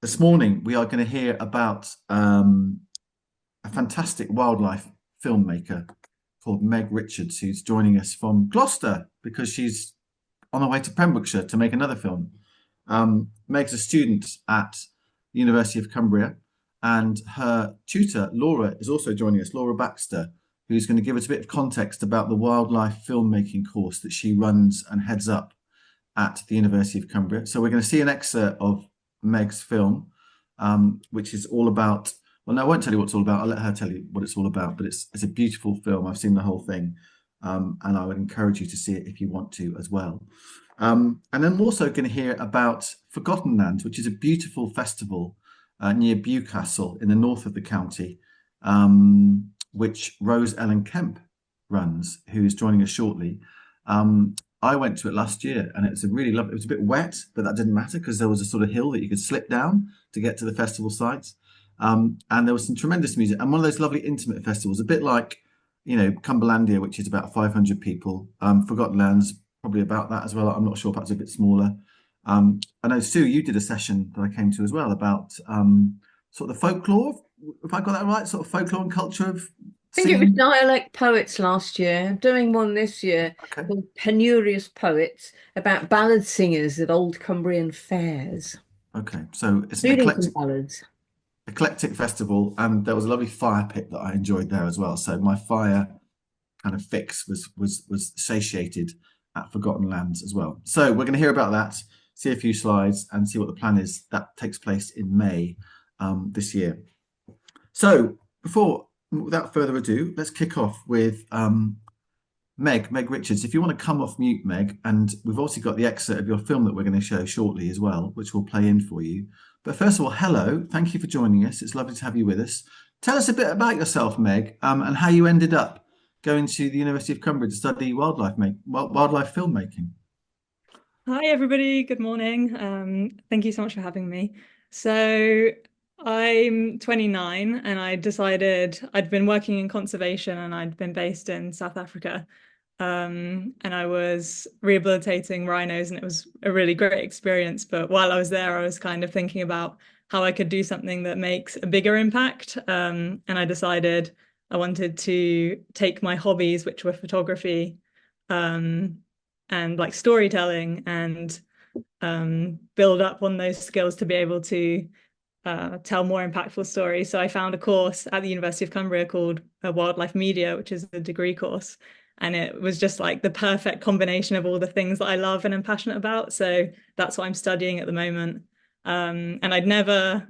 This morning, we are going to hear about a fantastic wildlife filmmaker called Meg Richards, who's joining us from Gloucester because she's on her way to Pembrokeshire to make another film. Meg's a student at the University of Cumbria, and her tutor, Laura, is also joining us, Laura Baxter, who's going to give us a bit of context about the wildlife filmmaking course that she runs and heads up at the University of Cumbria. So we're going to see an excerpt of Meg's film, which is all about. Well, no, I won't tell you what it's all about. I'll let her tell you what it's all about. But it's a beautiful film. I've seen the whole thing, and I would encourage you to see it if you want to as well. And then we're also going to hear about Forgotten Lands, which is a beautiful festival near Bewcastle in the north of the county, which Rose Ellen Kemp runs, who is joining us shortly. I went to it last year, and it's a really lovely. It was a bit wet, but that didn't matter because there was a sort of hill that you could slip down to get to the festival sites. And there was some tremendous music, and one of those lovely intimate festivals, a bit like, Cumberlandia, which is about 500 people. Forgotten Lands, probably about that as well. I'm not sure, perhaps a bit smaller. I know, Sue, you did a session that I came to as well about sort of the folklore, if I got that right, sort of folklore and culture of I think it was singing. dialect poets last year. I'm doing one this year Okay. called Penurious Poets about ballad singers at old Cumbrian fairs, Okay. So it's an including some ballads. eclectic festival, and there was a lovely fire pit that I enjoyed there as well. So my fire kind of fix was satiated at Forgotten Lands as well. So we're going to hear about that, see a few slides, and see what the plan is. That takes place in May this year. So without further ado, let's kick off with Meg Richards. If you want to come off mute, Meg, and we've also got the excerpt of your film that we're going to show shortly as well, which we'll play in for you. But first of all, hello. Thank you for joining us. It's lovely to have you with us. Tell us a bit about yourself, Meg, and how you ended up going to the University of Cumbria to study wildlife filmmaking. Hi, everybody. Good morning. Thank you so much for having me. So, I'm 29 and I decided I'd been working in conservation and I'd been based in South Africa. And I was rehabilitating rhinos and it was a really great experience. But while I was there, I was kind of thinking about how I could do something that makes a bigger impact. And I decided I wanted to take my hobbies, which were photography, um, and like storytelling and build up on those skills to be able to tell more impactful stories. So I found a course at the University of Cumbria called Wildlife Media, which is a degree course. And it was just like the perfect combination of all the things that I love and am passionate about. So that's what I'm studying at the moment. And I'd never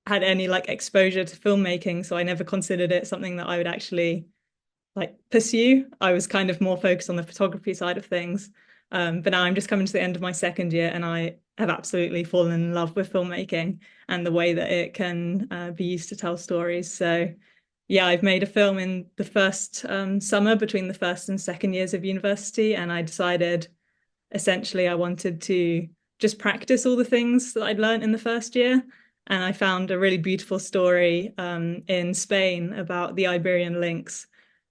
had any like exposure to filmmaking, so I never considered it something that I would actually like pursue. I was kind of more focused on the photography side of things. But now I'm just coming to the end of my second year and I have absolutely fallen in love with filmmaking and the way that it can be used to tell stories. So yeah, I've made a film in the first summer between the first and second years of university, and I decided essentially I wanted to just practice all the things that I'd learned in the first year. And I found a really beautiful story in Spain about the Iberian lynx,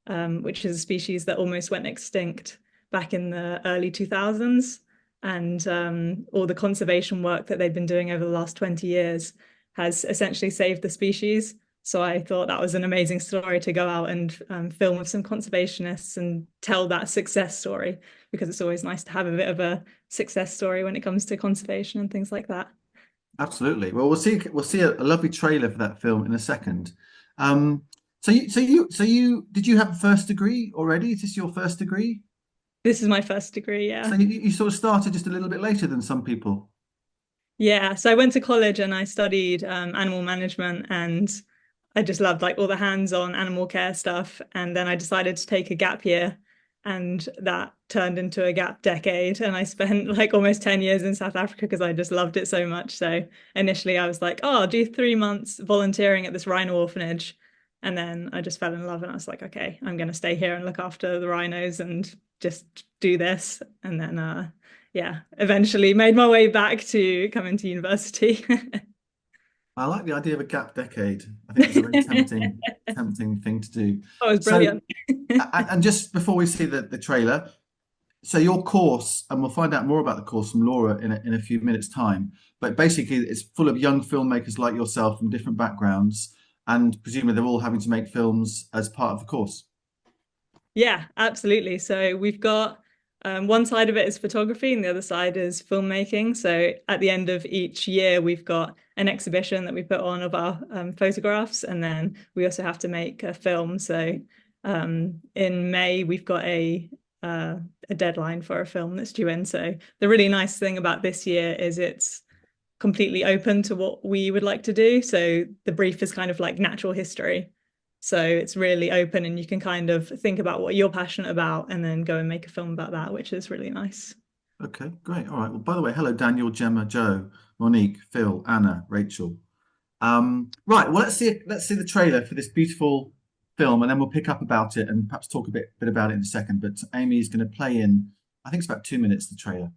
which is a species that almost went extinct back in the early 2000s. And all the conservation work that they've been doing over the last 20 years has essentially saved the species. So I thought that was an amazing story to go out and film with some conservationists and tell that success story, because it's always nice to have a bit of a success story when it comes to conservation and things like that. Absolutely. Well, we'll see a lovely trailer for that film in a second. Um, so you did you have a first degree already? Is this your first degree? This is my first degree, So yeah. you sort of started just a little bit later than some people. Yeah, so I went to college and I studied animal management, and I just loved like all the hands-on animal care stuff. And then I decided to take a gap year, and that turned into a gap decade. And I spent like almost 10 years in South Africa because I just loved it so much. So initially I was like, oh, I'll do 3 months volunteering at this rhino orphanage. And then I just fell in love and I was like, okay, I'm going to stay here and look after the rhinos and just do this. And then yeah, eventually made my way back to coming to university. I like the idea of a gap decade. I think it's a very tempting thing to do. That was So, brilliant. and just before we see the trailer, So your course, and we'll find out more about the course from Laura in a few minutes' time. But basically, it's full of young filmmakers like yourself from different backgrounds, and presumably they're all having to make films as part of the course. Yeah, absolutely. So we've got one side of it is photography and the other side is filmmaking. So at the end of each year, we've got an exhibition that we put on of our photographs, and then we also have to make a film. So in May, we've got a deadline for a film that's due in. So the really nice thing about this year is it's completely open to what we would like to do. So the brief is kind of like natural history. So it's really open and you can kind of think about what you're passionate about and then go and make a film about that, which is really nice. Okay, great. All right. Well, by the way, hello, Daniel, Gemma, Joe, Monique, Phil, Anna, Rachel. Right. Well, let's see the trailer for this beautiful film, and then we'll pick up about it and perhaps talk a bit about it in a second. But Amy's going to play in, I think it's about 2 minutes, the trailer.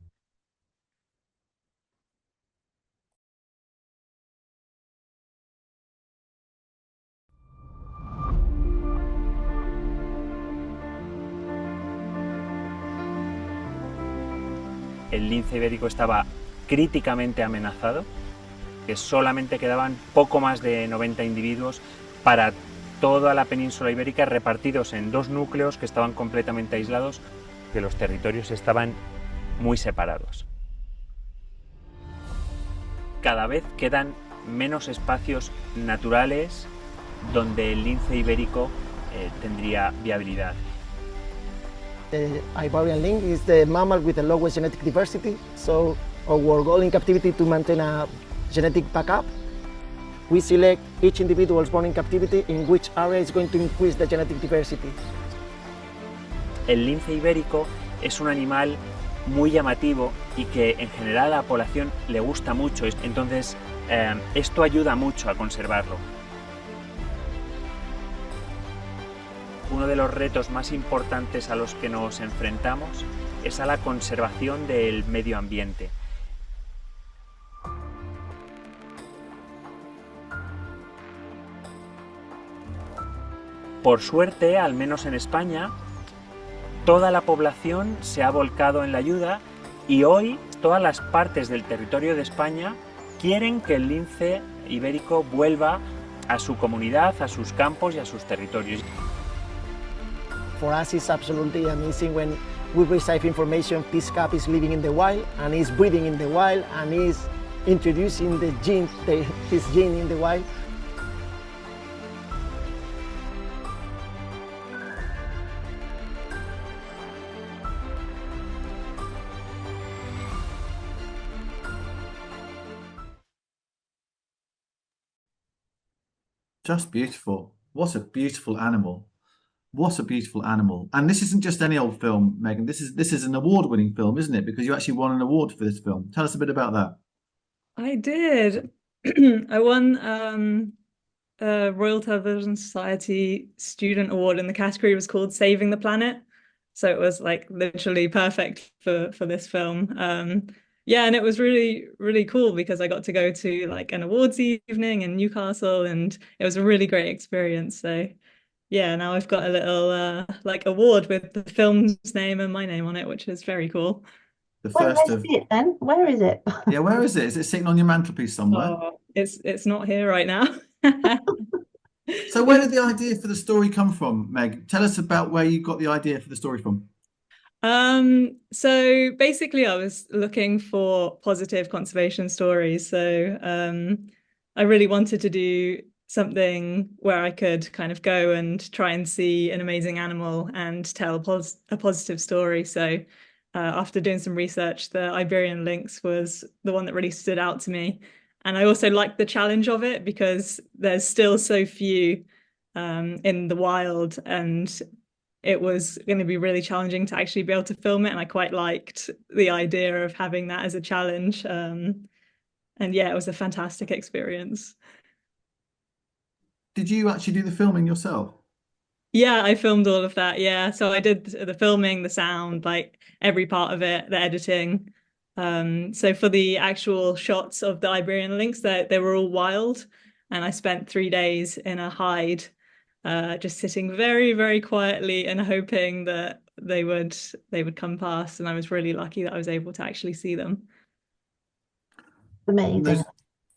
El lince ibérico estaba críticamente amenazado, que solamente quedaban poco más de 90 individuos para toda la península ibérica, repartidos en 2 núcleos que estaban completamente aislados, que los territorios estaban muy separados. Cada vez quedan menos espacios naturales donde el lince ibérico tendría viabilidad. The Iberian lynx is the mammal with the lowest genetic diversity, so our goal in captivity to maintain a genetic backup. We select each individual born in captivity in which area is going to increase the genetic diversity. El lince ibérico es un animal muy llamativo y que en general a la población le gusta mucho, entonces esto ayuda mucho a conservarlo. Uno de los retos más importantes a los que nos enfrentamos es a la conservación del medio ambiente. Por suerte, al menos en España, toda la población se ha volcado en la ayuda y hoy todas las partes del territorio de España quieren que el lince ibérico vuelva a su comunidad, a sus campos y a sus territorios. For us, it's absolutely amazing when we receive information this cat is living in the wild and is breeding in the wild and is introducing the gene, his gene in the wild. Just beautiful. What a beautiful animal. What a beautiful animal. And this isn't just any old film, Megan. This is an award-winning film, isn't it? Because you actually won an award for this film. Tell us a bit about that. I did. I won a Royal Television Society Student Award, and the category was called Saving the Planet. So it was like literally perfect for this film. Yeah, and it was really, really cool because I got to go to like an awards evening in Newcastle, and it was a really great experience. So yeah, now I've got a little like award with the film's name and my name on it, which is very cool. The Where first is of it then? Where is it? yeah, where is it? Is it sitting on your mantelpiece somewhere? Oh, it's not here right now. So where did the idea for the story come from, Meg? Tell us about where you got the idea for the story from. So basically I was looking for positive conservation stories. So I really wanted to do something where I could kind of go and try and see an amazing animal and tell a positive story. So after doing some research, the Iberian lynx was the one that really stood out to me. And I also liked the challenge of it because there's still so few in the wild, and it was going to be really challenging to actually be able to film it. And I quite liked the idea of having that as a challenge. And yeah, it was a fantastic experience. Did you actually do the filming yourself? Yeah, I filmed all of that. Yeah. So I did the filming, the sound, like every part of it, the editing. So for the actual shots of the Iberian lynx, they were all wild. And I spent 3 days in a hide, just sitting very, very quietly and hoping that they would come past, and I was really lucky that I was able to actually see them. And Amazing.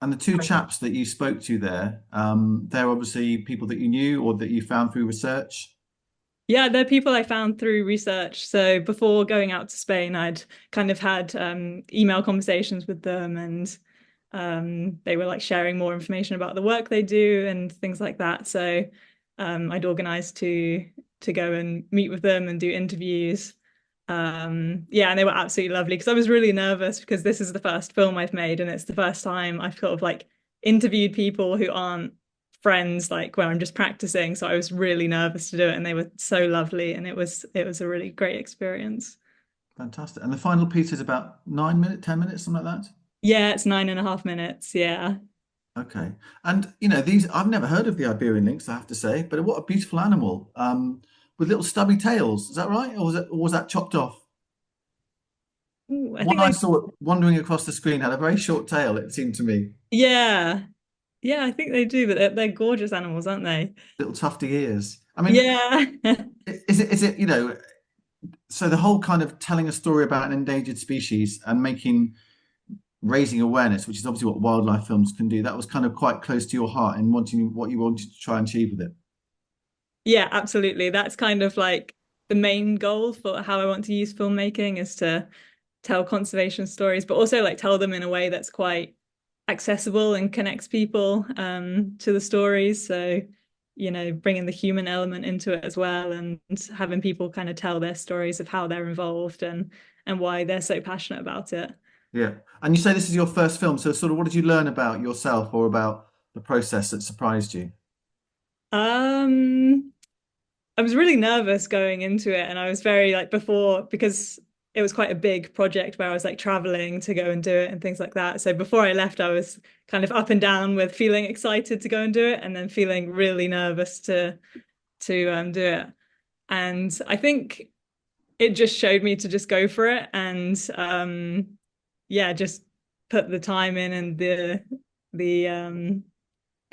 the two chaps that you spoke to there, they're obviously people that you knew or that you found through research. Yeah, they're people I found through research. So before going out to Spain, I'd kind of had email conversations with them, and they were like sharing more information about the work they do and things like that. So I'd organized to go and meet with them and do interviews. Yeah, and they were absolutely lovely because I was really nervous because this is the first film I've made, and it's the first time I've sort of like interviewed people who aren't friends, like where I'm just practicing. So I was really nervous to do it, and they were so lovely, and it was a really great experience. Fantastic. And the final piece is about 9 minutes, 10 minutes, something like that. Yeah, it's 9.5 minutes. Yeah. Okay. And these, I've never heard of the Iberian lynx, I have to say, but what a beautiful animal. With little stubby tails. Is that right? Or was that chopped off? Ooh, I One think I saw wandering across the screen had a very short tail, it seemed to me. yeah. Yeah, I think they do, but they're gorgeous animals, aren't they? Little tufty ears. I mean, Yeah. is it, so the whole kind of telling a story about an endangered species and raising awareness, which is obviously what wildlife films can do, that was kind of quite close to your heart and what you wanted to try and achieve with it. Yeah, absolutely. That's kind of like the main goal for how I want to use filmmaking, is to tell conservation stories, but also like tell them in a way that's quite accessible and connects people to the stories. So, bringing the human element into it as well, and having people kind of tell their stories of how they're involved and why they're so passionate about it. Yeah. And you say this is your first film, so sort of what did you learn about yourself or about the process that surprised you? I was really nervous going into it, and I was very like before, because it was quite a big project where I was like traveling to go and do it and things like that. So before I left, I was kind of up and down with feeling excited to go and do it, and then feeling really nervous to do it. And I think it just showed me to just go for it, and yeah, just put the time in and the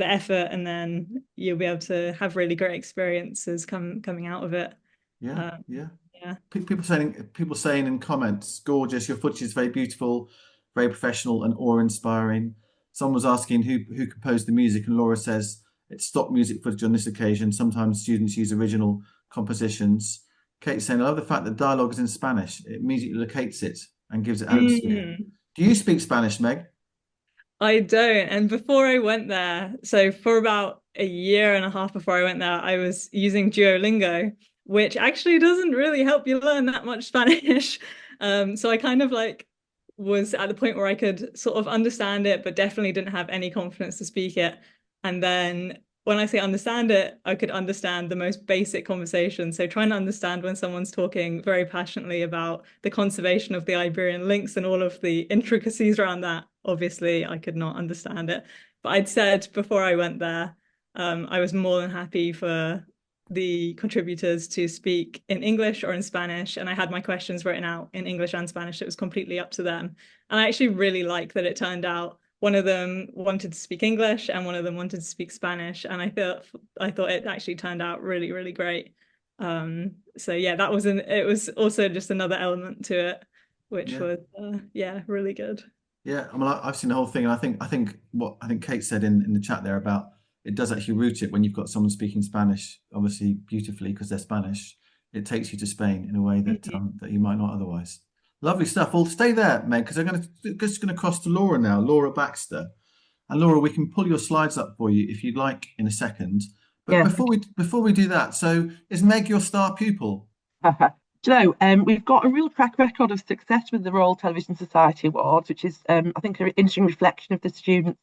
effort, and then you'll be able to have really great experiences coming out of it. Yeah, yeah. Yeah. People saying in comments, gorgeous, your footage is very beautiful, very professional and awe-inspiring. Someone was asking who composed the music, and Laura says it's stock music footage on this occasion. Sometimes students use original compositions. Kate's saying, I love the fact that dialogue is in Spanish. It immediately locates it and gives it atmosphere. Do you speak Spanish, Meg? I don't. And before I went there, so for about a year and a half before I went there, I was using Duolingo, which actually doesn't really help you learn that much Spanish. So I kind of like was at the point where I could sort of understand it, but definitely didn't have any confidence to speak it. And then when I say understand it, I could understand the most basic conversation. So trying to understand when someone's talking very passionately about the conservation of the Iberian lynx and all of the intricacies around that, obviously I could not understand it. But I'd said before I went there, I was more than happy for the contributors to speak in English or in Spanish, and I had my questions written out in English and Spanish. It was completely up to them. And I actually really like that it turned out one of them wanted to speak English and one of them wanted to speak Spanish, and I thought it actually turned out really, really great. So yeah, it was also just another element to it, which was yeah, really good. Yeah, I mean, I've seen the whole thing, and I think what Kate said in the chat there about it does actually root it when you've got someone speaking Spanish, obviously beautifully because they're Spanish. It takes you to Spain in a way that that you might not otherwise. Lovely stuff. Well, stay there, Meg, because I'm just going to cross to Laura now, Laura Baxter. And Laura, we can pull your slides up for you if you'd like in a second. But Yeah. before we do that, so is Meg your star pupil? Do you know, we've got a real track record of success with the Royal Television Society Awards, which is, I think, an interesting reflection of the students'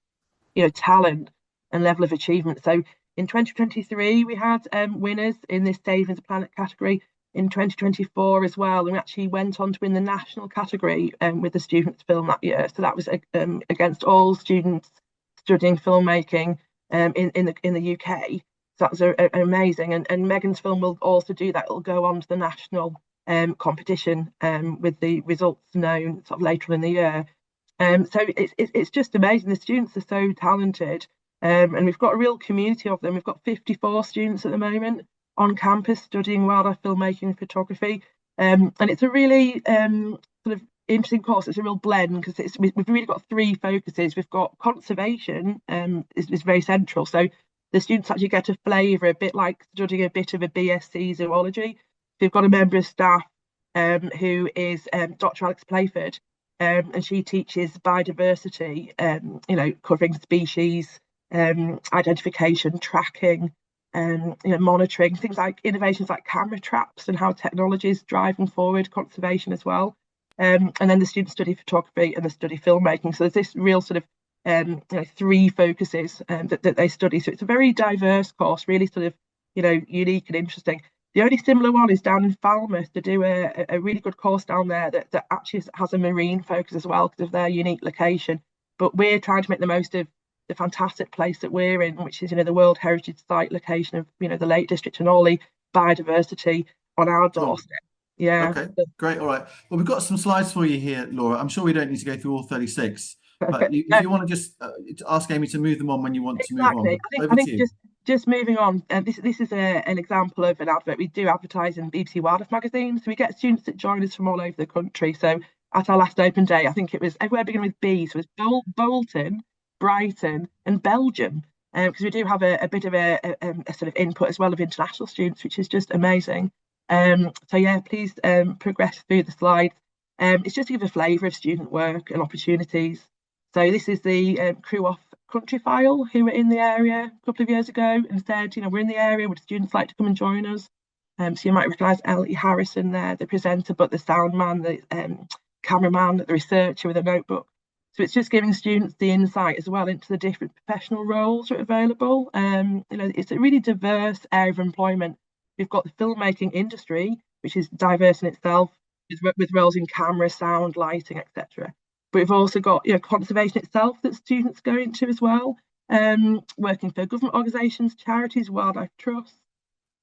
talent and level of achievement. So in 2023, we had winners in this Saving the Planet category. In 2024 as well, and we actually went on to win the national category with the students' film that year. So that was against all students studying filmmaking in the UK. So that was amazing. And Megan's film will also do that. It'll go on to the national competition with the results known sort of later in the year. So it's just amazing. The students are so talented, and we've got a real community of them. We've got 54 students at the moment on campus studying wildlife filmmaking and photography. And it's a really sort of interesting course. It's a real blend because we've really got three focuses. We've got conservation is very central. So the students actually get a flavour, a bit like studying a bit of a BSc zoology. So we've got a member of staff who is Dr. Alex Playford, and she teaches biodiversity, covering species, identification, tracking, monitoring, things like innovations like camera traps and how technology is driving forward conservation as well. And then the students study photography and they study filmmaking. So there's this real sort of three focuses that they study. So it's a very diverse course, really sort of unique and interesting. The only similar one is down in Falmouth. To do a really good course down there that actually has a marine focus as well because of their unique location. But we're trying to make the most of the fantastic place that we're in, which is the World Heritage Site location of the Lake District and all the biodiversity on our doorstep. Yeah. Okay, great. All right. Well, we've got some slides for you here, Laura. I'm sure we don't need to go through all 36, but if you want to just ask Amy to move them on when you want to move on. I think just moving on, this is an example of an advert. We do advertise in BBC Wildlife magazine, so we get students that join us from all over the country. So at our last open day, I think it was everywhere beginning with B, so it was Bolton, Brighton and Belgium, because we do have a bit of a sort of input as well of international students, which is just amazing. So yeah, please progress through the slides. It's just to give a flavour of student work and opportunities. So this is the crew off Country File who were in the area a couple of years ago and said, we're in the area, would students like to come and join us? So you might recognise Ellie Harrison there, the presenter, but the sound man, the cameraman, the researcher with a notebook. So it's just giving students the insight as well into the different professional roles that are available. It's a really diverse area of employment. We've got the filmmaking industry, which is diverse in itself, with roles in camera, sound, lighting, etc. But we've also got conservation itself that students go into as well, working for government organisations, charities, wildlife trusts.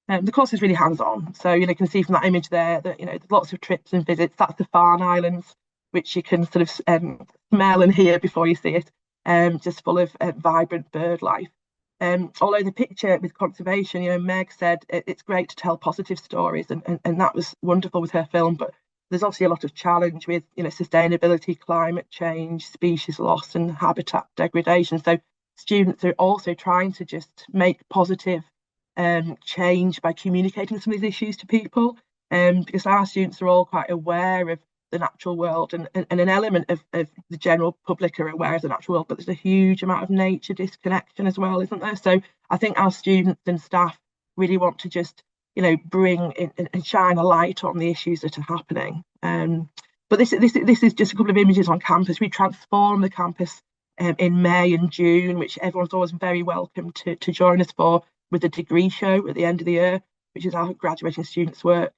The course is really hands-on. So you can see from that image there that there's lots of trips and visits. That's the Farne Islands, which you can sort of smell and hear before you see it, just full of vibrant bird life. Although the picture with conservation, Meg said it's great to tell positive stories, and that was wonderful with her film, but there's obviously a lot of challenge with sustainability, climate change, species loss and habitat degradation. So students are also trying to just make positive change by communicating some of these issues to people, because our students are all quite aware of the natural world, and an element of the general public are aware of the natural world, but there's a huge amount of nature disconnection as well, isn't there? So I think our students and staff really want to just bring in and shine a light on the issues that are happening. But this is just a couple of images on campus. We transformed the campus in May and June, which everyone's always very welcome to join us for, with a degree show at the end of the year, which is our graduating students' work.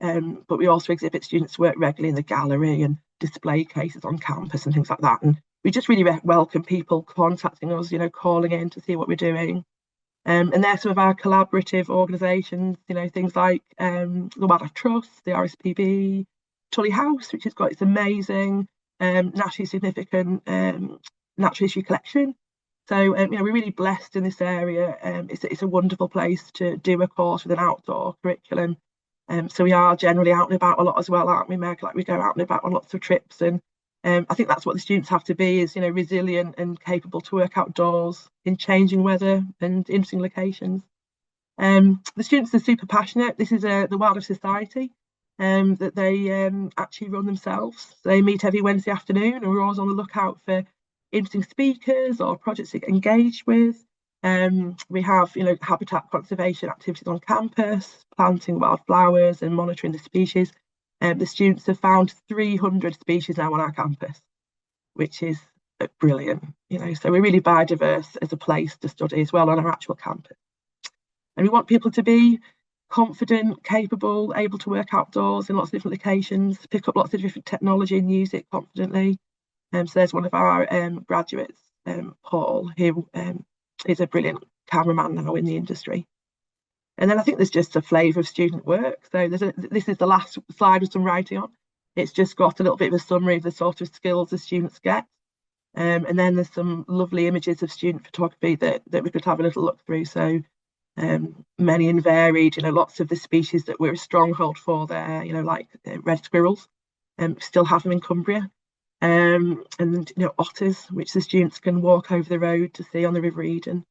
But we also exhibit students' work regularly in the gallery and display cases on campus and things like that. And we just really welcome people contacting us, calling in to see what we're doing. And there's some of our collaborative organisations, things like the Wildlife Trust, the RSPB, Tully House, which has got its amazing nationally significant natural history collection. So we're really blessed in this area. It's a wonderful place to do a course with an outdoor curriculum. So we are generally out and about a lot as well, aren't we, Meg? Like we go out and about on lots of trips, and I think that's what the students have to be, is resilient and capable to work outdoors in changing weather and interesting locations. The students are super passionate. This is the Wildlife Society that they actually run themselves. They meet every Wednesday afternoon, and we're always on the lookout for interesting speakers or projects to get engaged with. We have habitat conservation activities on campus, planting wildflowers and monitoring the species. The students have found 300 species now on our campus, which is brilliant. So we're really biodiverse as a place to study as well on our actual campus. And we want people to be confident, capable, able to work outdoors in lots of different locations, pick up lots of different technology and use it confidently. So there's one of our graduates, Paul, who is a brilliant cameraman now in the industry. And then I think there's just a flavour of student work. So this is the last slide with some writing on. It's just got a little bit of a summary of the sort of skills the students get. And then there's some lovely images of student photography that we could have a little look through. So many and varied, lots of the species that we're a stronghold for there, like red squirrels, still have them in Cumbria. And otters, which the students can walk over the road to see on the River Eden.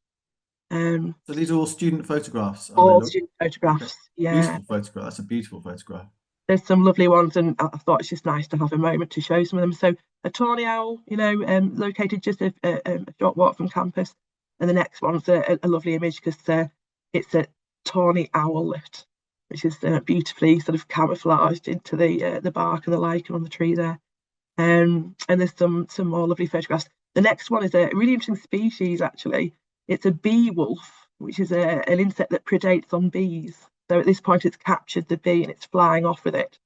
So these are all student photographs, are All they? student photographs. Okay. Yeah, Beautiful photograph. That's a beautiful photograph. there's some lovely ones, and I thought it's just nice to have a moment to show some of them. So a tawny owl, located just a short walk from campus, and the next one's a lovely image because it's a tawny owlet, which is beautifully sort of camouflaged into the bark and the lichen on the tree there. And there's some more lovely photographs. The next one is a really interesting species, actually. It's a bee wolf, which is an insect that predates on bees. So at this point, it's captured the bee and it's flying off with it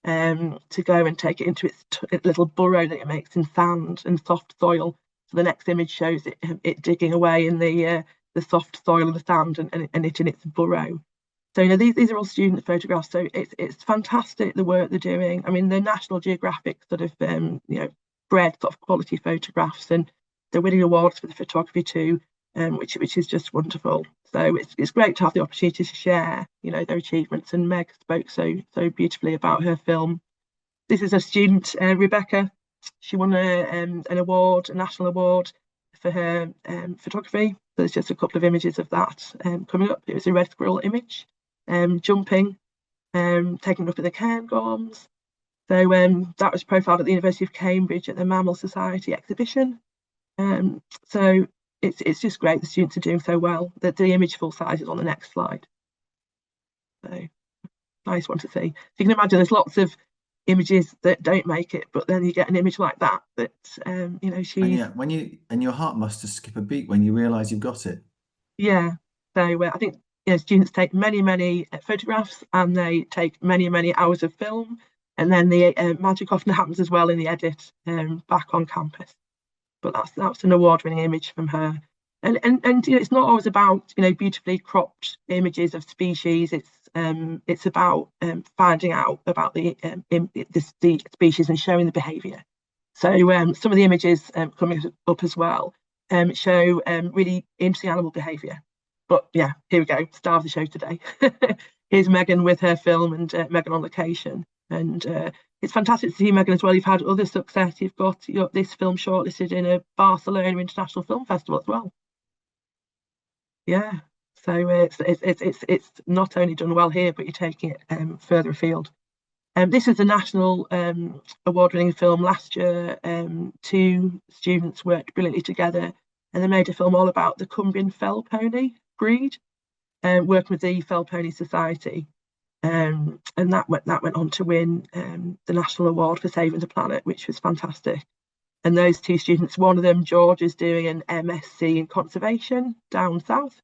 to go and take it into its little burrow that it makes in sand and soft soil. So the next image shows it digging away in the soft soil and the sand and it in its burrow. So these are all student photographs. So it's fantastic the work they're doing. I mean, the National Geographic sort of bred sort of quality photographs, and they're winning awards for the photography too, which is just wonderful. So it's great to have the opportunity to share their achievements. And Meg spoke so beautifully about her film. This is a student, Rebecca. She won an award, a national award for her photography. So there's just a couple of images of that coming up. It was a red squirrel image. Jumping, taken up in the cairngorms. So that was profiled at the University of Cambridge at the Mammal Society exhibition. So it's just great. The students are doing so well. The image full size is on the next slide. So nice one to see. So you can imagine there's lots of images that don't make it, but then you get an image like that she's. And your heart must just skip a beat when you realise you've got it. Yeah. So I think students take many photographs, and they take many hours of film, and then the magic often happens as well in the edit back on campus. But that's an award-winning image from her, and it's not always about beautifully cropped images of species. It's about finding out about the species and showing the behaviour. So some of the images coming up as well show really interesting animal behaviour. But yeah, here we go, star of the show today. Here's Megan with her film, and Megan on location. And it's fantastic to see Megan as well. You've had other success. You've got this film shortlisted in a Barcelona International Film Festival as well. Yeah, so it's not only done well here, but you're taking it further afield. This is a national award-winning film last year. Two students worked brilliantly together, and they made a film all about the Cumbrian fell pony breed, working with the Fell Pony Society, and that went on to win the national award for saving the planet, which was fantastic. And those two students, one of them, George, is doing an MSc in conservation down south,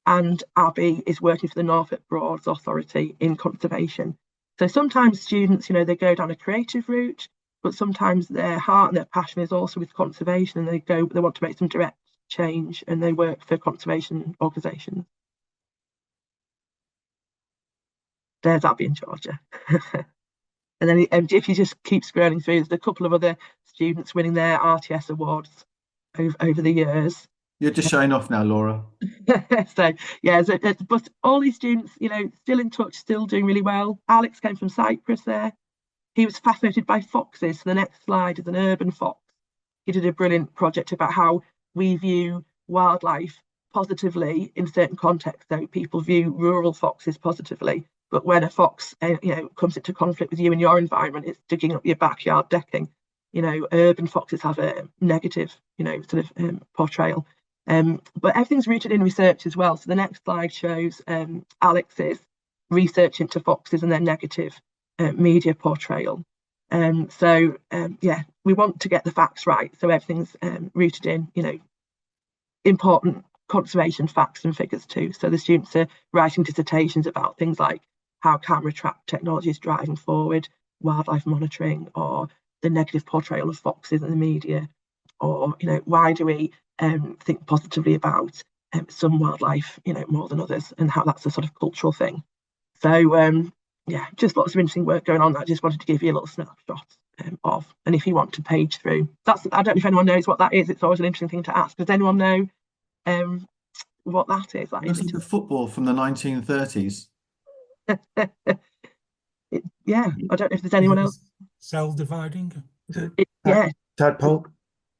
and Abby is working for the Norfolk Broads Authority in conservation. So sometimes students, they go down a creative route, but sometimes their heart and their passion is also with conservation, and they want to make some direct change, and they work for conservation organisations. There's Abby in Georgia. And then if you just keep scrolling through, there's a couple of other students winning their RTS awards over the years. You're just showing off now, Laura. So yeah, but all these students, still in touch, still doing really well. Alex came from Cyprus there. He was fascinated by foxes. So the next slide is an urban fox. He did a brilliant project about how we view wildlife positively in certain contexts. So people view rural foxes positively, but when a fox comes into conflict with you in your environment, it's digging up your backyard decking. Urban foxes have a negative sort of portrayal. But everything's rooted in research as well. So the next slide shows Alex's research into foxes and their negative media portrayal. Yeah, we want to get the facts right. So everything's rooted in, important conservation facts and figures too. So the students are writing dissertations about things like how camera trap technology is driving forward wildlife monitoring, or the negative portrayal of foxes in the media, or why do we think positively about some wildlife more than others, and how that's a sort of cultural thing. So yeah, just lots of interesting work going on that I just wanted to give you a little snapshot of. And if you want to page through, I don't know if anyone knows what that is. It's always an interesting thing to ask. Does anyone know what that is. It looks like a football from the 1930s. Yeah, I don't know if there's anyone else. Cell dividing. Yeah, Tadpole.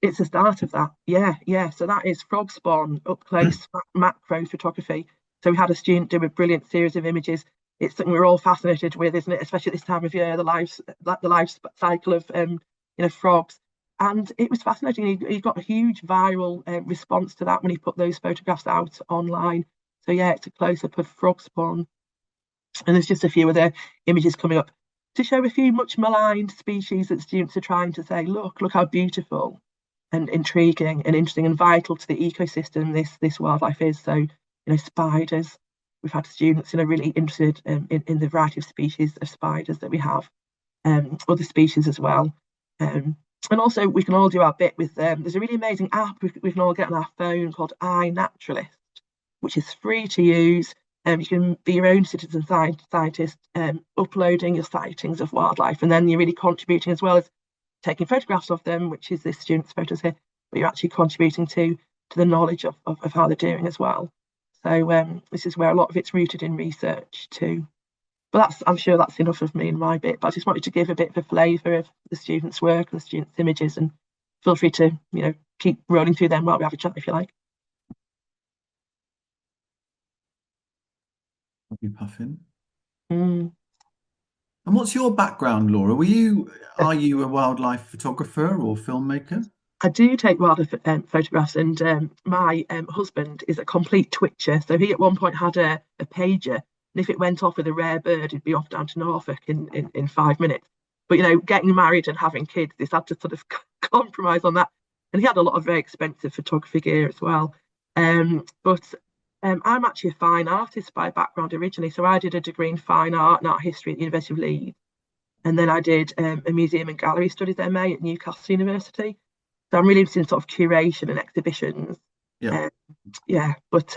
it's the start of that. Yeah. So that is frog spawn, up close macro photography. So we had a student do a brilliant series of images. It's something we're all fascinated with, isn't it? Especially at this time of year, the life cycle of frogs. And it was fascinating. He got a huge viral response to that when he put those photographs out online. So yeah, it's a close-up of frog spawn. And there's just a few other images coming up to show a few much maligned species that students are trying to say, look how beautiful and intriguing and interesting and vital to the ecosystem this wildlife is. So, spiders. We've had students, really interested in the variety of species of spiders that we have, other species as well. And also we can all do our bit with there's a really amazing app we can all get on our phone called iNaturalist, which is free to use. You can be your own citizen scientist, uploading your sightings of wildlife, and then you're really contributing as well as taking photographs of them, which is this student's photos here, but you're actually contributing to the knowledge of how they're doing as well. So this is where a lot of it's rooted in research too. But I'm sure that's enough of me and my bit, but I just wanted to give a bit of a flavour of the students' work and the students' images, and feel free to, keep rolling through them while we have a chat if you like. Thank you, Puffin. Mm. And what's your background, Laura? Are you a wildlife photographer or filmmaker? I do take wildlife photographs, and my husband is a complete twitcher. So he at one point had a pager, and if it went off with a rare bird, he'd be off down to Norfolk in 5 minutes. But getting married and having kids, he's had to sort of compromise on that. And he had a lot of very expensive photography gear as well. But I'm actually a fine artist by background originally. So I did a degree in fine art and art history at the University of Leeds. And then I did a museum and gallery studies MA at Newcastle University. So I'm really interested in sort of curation and exhibitions. Yeah. But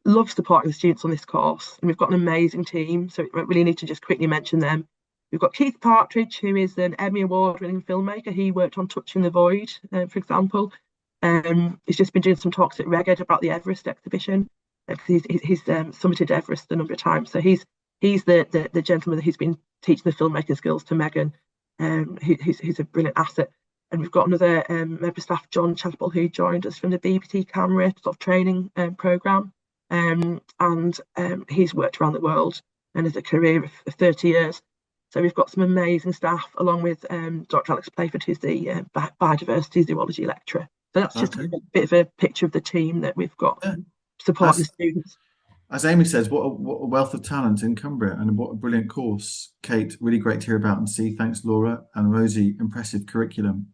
love supporting the students on this course. And we've got an amazing team. So we really need to just quickly mention them. We've got Keith Partridge, who is an Emmy Award-winning filmmaker. He worked on Touching the Void, for example. He's just been doing some talks at Reged about the Everest exhibition. He's summited Everest a number of times. So he's the gentleman who's been teaching the filmmaking skills to Megan, who's a brilliant asset. And we've got another member of staff, John Chappell, who joined us from the BBC camera sort of training programme. And he's worked around the world and has a career of 30 years. So we've got some amazing staff, along with Dr. Alex Playford, who's the biodiversity zoology lecturer. So that's just a bit of a picture of the team that we've got supporting the students. As Amy says, what a wealth of talent in Cumbria, and what a brilliant course. Kate, really great to hear about and see. Thanks, Laura. And Rosie, impressive curriculum.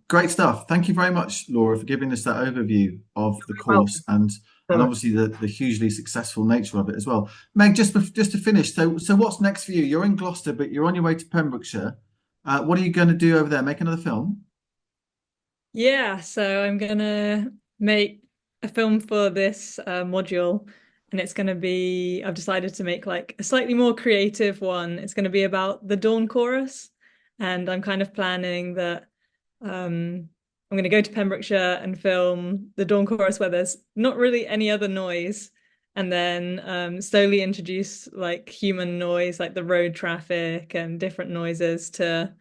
Great stuff. Thank you very much, Laura, for giving us that overview of the course and obviously the hugely successful nature of it as well. Meg, just to finish, so what's next for you? You're in Gloucester, but you're on your way to Pembrokeshire. What are you going to do over there? Make another film? Yeah, so I'm going to make a film for this module, and it's going to be, I've decided to make like a slightly more creative one. It's going to be about the dawn chorus, and I'm kind of planning that I'm going to go to Pembrokeshire and film the dawn chorus where there's not really any other noise, and then slowly introduce like human noise, like the road traffic and different noises, to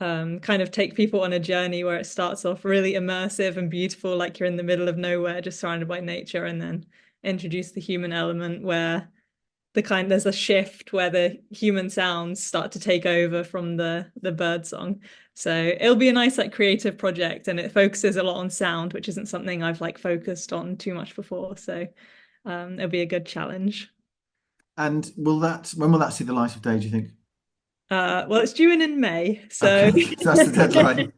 kind of take people on a journey where it starts off really immersive and beautiful, like you're in the middle of nowhere just surrounded by nature, and then introduce the human element where there's a shift where the human sounds start to take over from the bird song. So it'll be a nice like creative project, and it focuses a lot on sound, which isn't something I've like focused on too much before. So it'll be a good challenge. And when will that see the light of day, do you think? Well, it's due in May, so okay. So that's the deadline.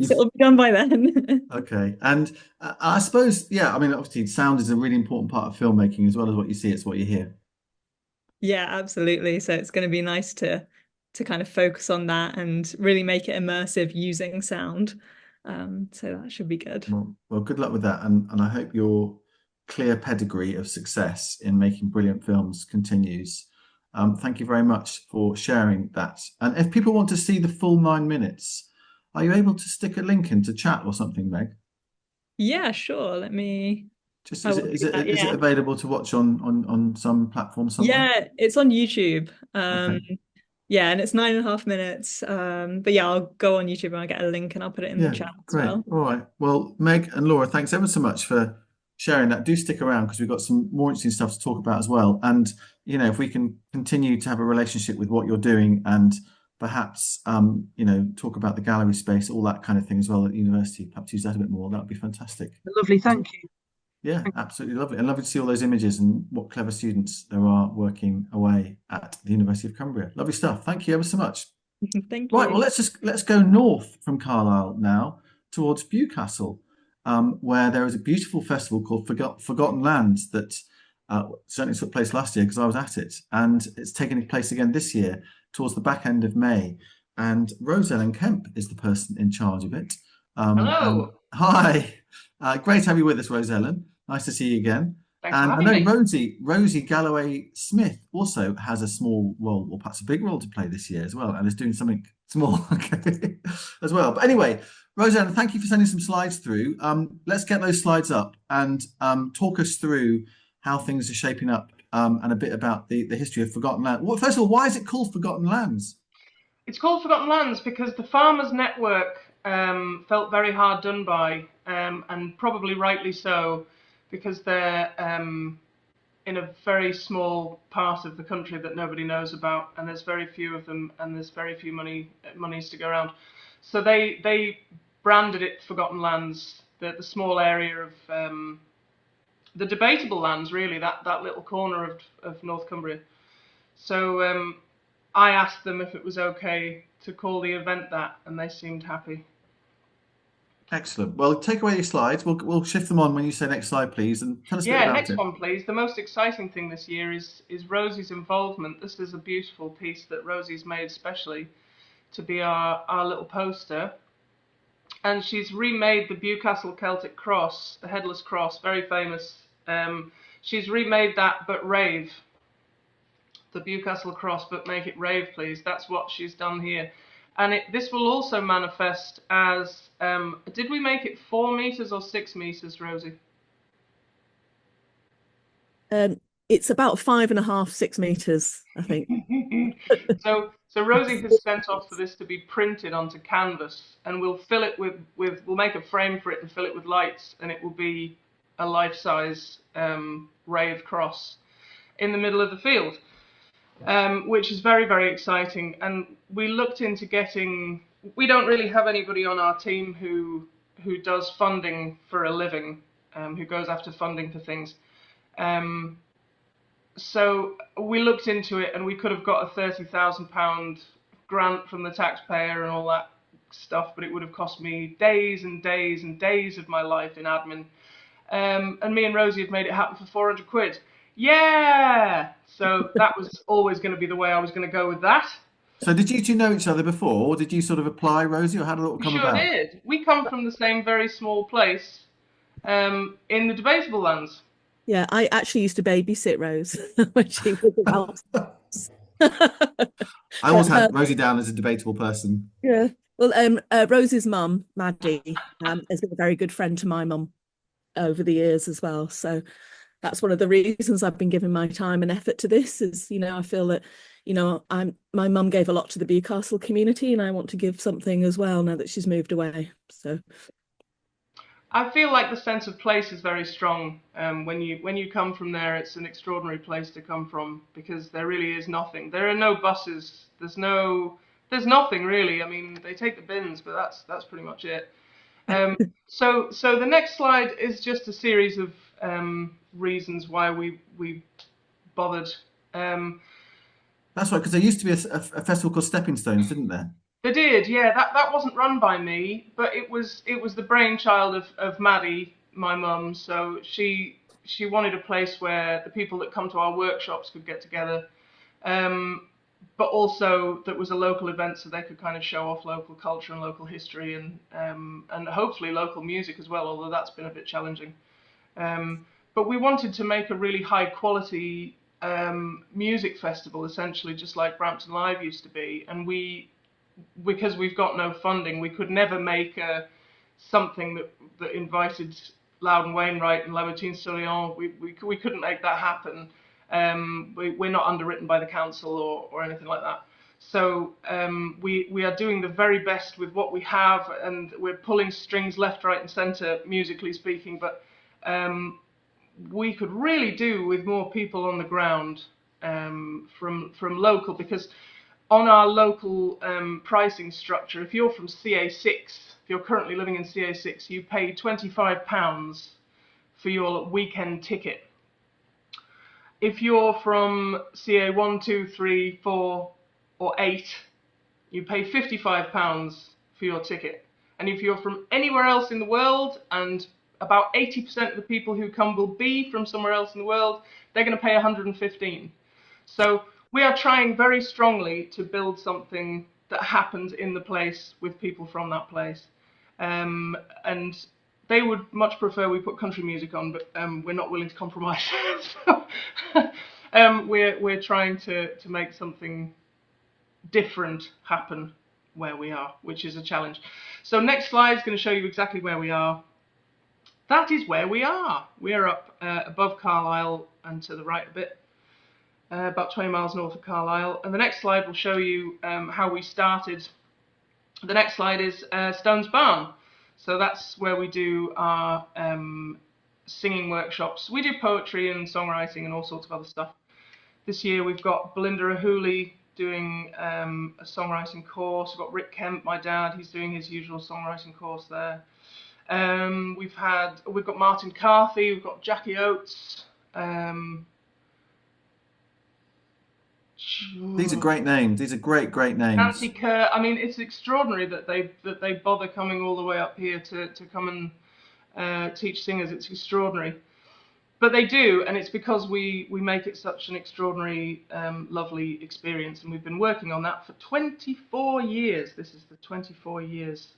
So it'll be done by then. Okay. And I suppose, yeah, I mean, obviously sound is a really important part of filmmaking, as well as what you see, it's what you hear. Yeah, absolutely. So it's going to be nice to kind of focus on that and really make it immersive using sound. So that should be good. Well, good luck with that. And I hope your clear pedigree of success in making brilliant films continues. Thank you very much for sharing that. And if people want to see the full 9 minutes, are you able to stick a link into chat or something, Meg? Yeah, sure. Let me Just I will do that, is it yeah. available to watch on some platform somewhere? Yeah, it's on YouTube. Okay. Yeah, and it's 9.5 minutes. But yeah, I'll go on YouTube and I'll get a link and I'll put it in the Yeah, chat as great. well. All right. Well, Meg and Laura, thanks ever so much for sharing that. Do stick around because we've got some more interesting stuff to talk about as well. And, you know, if we can continue to have a relationship with what you're doing and perhaps, you know, talk about the gallery space, all that kind of thing as well at university, perhaps use that a bit more, that would be fantastic. Lovely, thank you. Yeah, absolutely lovely. And lovely to see all those images and what clever students there are working away at the University of Cumbria. Lovely stuff. Thank you ever so much. Thank Right, you. well, let's go north from Carlisle now towards Bewcastle, where there is a beautiful festival called Forgotten Lands that certainly took place last year because I was at it, and it's taking place again this year towards the back end of May. And Rosellen Kemp is the person in charge of it. Hello. Hi, great to have you with us, Rosellen. Nice to see you again. Thanks for And I having know me. Rosie Galloway Smith also has a small role, or perhaps a big role to play this year as well, and is doing something small as well. But anyway, Roseanne, thank you for sending some slides through. Let's get those slides up and talk us through how things are shaping up and a bit about the history of Forgotten Lands. Well, first of all, why is it called Forgotten Lands? It's called Forgotten Lands because the Farmers Network felt very hard done by, and probably rightly so, because they're in a very small part of the country that nobody knows about, and there's very few of them, and there's very few monies to go around. So they branded it Forgotten Lands, the small area of the debatable lands, really, that little corner of North Cumbria. So I asked them if it was okay to call the event that, and they seemed happy. Excellent. Well, take away your slides. We'll shift them on when you say next slide, please, and tell us a bit Yeah, about next it. one, please. The most exciting thing this year is Rosie's involvement. This is a beautiful piece that Rosie's made specially to be our little poster. And she's remade the Bewcastle Celtic cross, the headless cross, very famous. She's remade that, but rave. The Bewcastle cross, but make it rave, please. That's what she's done here. And this will also manifest as, did we make it 4 meters or 6 meters, Rosie? It's about 5.5, 6 meters, I think. So Rosie has sent off for this to be printed onto canvas, and we'll fill it with we'll make a frame for it and fill it with lights, and it will be a life-size rave cross in the middle of the field, which is very, very exciting. And we looked into getting. We don't really have anybody on our team who does funding for a living, who goes after funding for things. So we looked into it, and we could have got a £30,000 grant from the taxpayer and all that stuff, but it would have cost me days and days and days of my life in admin. And me and Rosie have made it happen for 400 quid. Yeah! So that was always going to be the way I was going to go with that. So did you two know each other before, or did you sort of apply, Rosie, or how did it all come We sure about? did. We come from the same very small place in the debatable lands. Yeah, I actually used to babysit Rose when she was about. I always had Rosie down as a debatable person. Yeah. Well, Rose's mum, Maddie, has been a very good friend to my mum over the years as well. So that's one of the reasons I've been giving my time and effort to this is, I feel that, my mum gave a lot to the Bewcastle community, and I want to give something as well now that she's moved away. So I feel like the sense of place is very strong. When you come from there, it's an extraordinary place to come from because there really is nothing. There are no buses. There's nothing really. I mean, they take the bins, but that's pretty much it. So the next slide is just a series of reasons why we bothered. That's right, because there used to be a festival called Stepping Stones, didn't there? They did, yeah. That wasn't run by me, but it was the brainchild of Maddie, my mum. So she wanted a place where the people that come to our workshops could get together, but also that was a local event so they could kind of show off local culture and local history and hopefully local music as well, although that's been a bit challenging. But we wanted to make a really high quality music festival, essentially, just like Brampton Live used to be, and because we've got no funding, we could never make something that invited Loudon Wainwright and La Boutine Souriant, we couldn't make that happen. We're not underwritten by the council or anything like that. So we are doing the very best with what we have, and we're pulling strings left, right, and centre, musically speaking. But we could really do with more people on the ground from local, because on our local pricing structure, if you're from CA6, if you're currently living in CA6, you pay £25 for your weekend ticket. If you're from CA1, 2, 3, 4, or 8, you pay £55 for your ticket. And if you're from anywhere else in the world, and about 80% of the people who come will be from somewhere else in the world, they're going to pay 115. So we are trying very strongly to build something that happens in the place with people from that place. And they would much prefer we put country music on, but we're not willing to compromise. So, we're trying to make something different happen where we are, which is a challenge. So next slide is going to show you exactly where we are. That is where we are. We're up above Carlisle and to the right a bit, about 20 miles north of Carlisle. And the next slide will show you how we started. The next slide is Stone's Barn. So that's where we do our singing workshops. We do poetry and songwriting and all sorts of other stuff. This year we've got Belinda Rahuli doing a songwriting course. We've got Rick Kemp, my dad, he's doing his usual songwriting course there. We've got Martin Carthy, we've got Jackie Oates. These are great names. These are great names. Nancy Kerr. I mean, it's extraordinary that they bother coming all the way up here to come and teach singers. It's extraordinary, but they do, and it's because we make it such an extraordinary, lovely experience, and we've been working on that for 24 years. This is the 24 years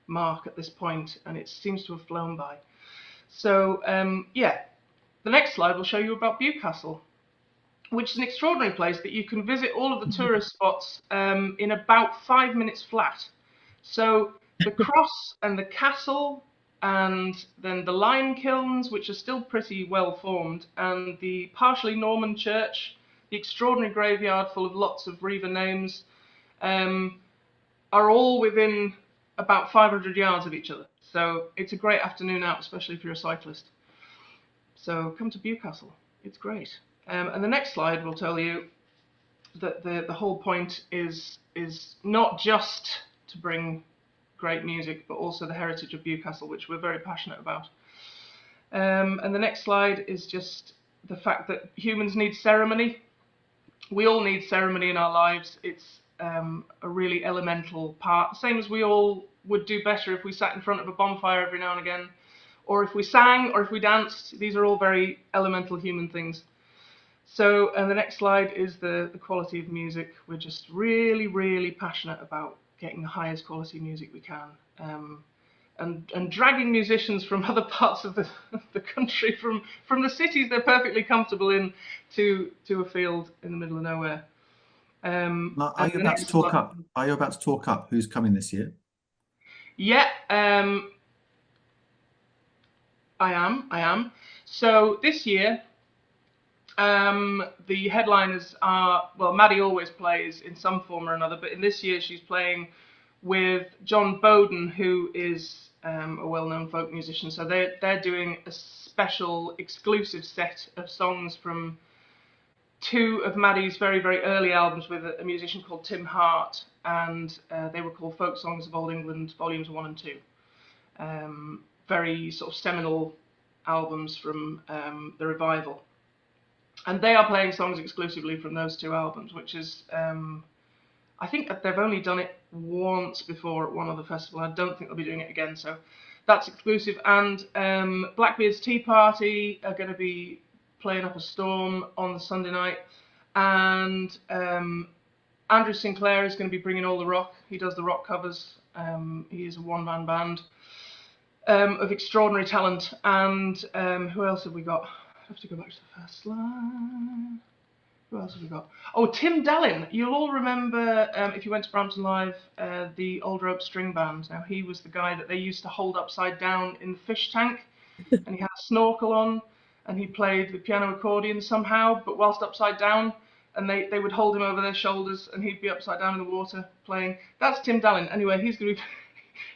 mark at this point, and it seems to have flown by. So yeah, the next slide will show you about Bewcastle, which is an extraordinary place that you can visit all of the tourist spots in about 5 minutes flat. So the cross and the castle, and then the lime kilns, which are still pretty well formed, and the partially Norman church, the extraordinary graveyard full of lots of Reaver names, are all within about 500 yards of each other. So it's a great afternoon out, especially if you're a cyclist. So come to Bewcastle, it's great. And the next slide will tell you that the whole point is not just to bring great music, but also the heritage of Bewcastle, which we're very passionate about. And the next slide is just the fact that humans need ceremony. We all need ceremony in our lives. It's a really elemental part, same as we all would do better if we sat in front of a bonfire every now and again, or if we sang, or if we danced. These are all very elemental human things. So, and the next slide is the quality of music. We're just really passionate about getting the highest quality music we can, and dragging musicians from other parts of the country, from the cities they're perfectly comfortable in, to a field in the middle of nowhere. Are you about to talk up? Are you about to talk up who's coming this year? Yeah, I am. So this year, the headliners are, well, Maddie always plays in some form or another, but in this year she's playing with John Bowden, who is a well-known folk musician. So they're doing a special exclusive set of songs from two of Maddie's very early albums with a musician called Tim Hart, and they were called Folk Songs of Old England Volumes 1 and 2. Very sort of seminal albums from the revival. And they are playing songs exclusively from those two albums, which is, I think that they've only done it once before at one other festival. I don't think they'll be doing it again, so that's exclusive. And Blackbeard's Tea Party are going to be playing Up a Storm on the Sunday night. And Andrew Sinclair is going to be bringing all the rock. He does the rock covers. He is a one-man band of extraordinary talent. And who else have we got? I have to go back to the first slide. Who else have we got? Oh, Tim Dallin. You'll all remember, if you went to Brampton Live, the Old Rope String Band. Now, he was the guy that they used to hold upside down in the fish tank and he had a snorkel on, and he played the piano accordion somehow, but whilst upside down, and they would hold him over their shoulders, and he'd be upside down in the water playing. That's Tim Dallin. Anyway, he's going to be...